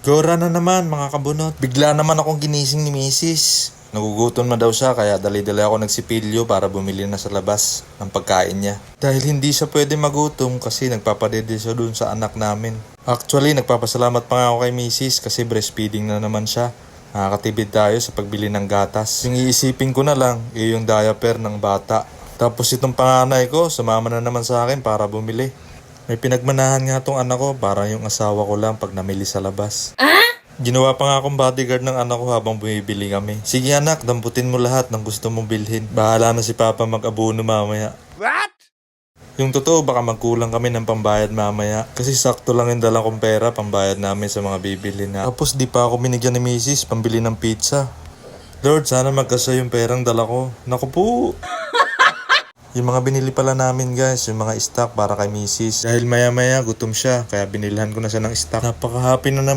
Gora na naman mga kabunot. Bigla naman akong ginising ni Mrs. Nagugutom na daw siya kaya dali-dali ako nagsipilyo para bumili na sa labas ng pagkain niya. Dahil hindi siya pwede magutom kasi nagpapadede siya dun sa anak namin. Actually, nagpapasalamat pa nga ako kay Mrs. kasi breastfeeding na naman siya. Nakakatipid tayo sa pagbili ng gatas. Yung iisipin ko na lang, yung diaper ng bata. Tapos itong panganay ko, sumama na naman sa akin para bumili. May pinagmanahan nga tong anak ko, parang yung asawa ko lang pag namili sa labas. Ginawa pa nga akong bodyguard ng anak ko habang bumibili kami. Sige anak, damputin mo lahat ng gusto mong bilhin. Bahala na si Papa mag-abono mamaya. What? Yung totoo, baka magkulang kami ng pambayad mamaya. Kasi sakto lang yung dala kong pera, pambayad namin sa mga bibili na. Tapos di pa ako binigyan ni Mrs. pambili ng pizza. Lord, sana magkasya yung perang dala ko. Naku po! Yung mga binili pala namin guys, yung mga stock para kay Mrs. Dahil maya maya gutom siya, kaya binilhan ko na siya ng stock. Napaka-happy na naman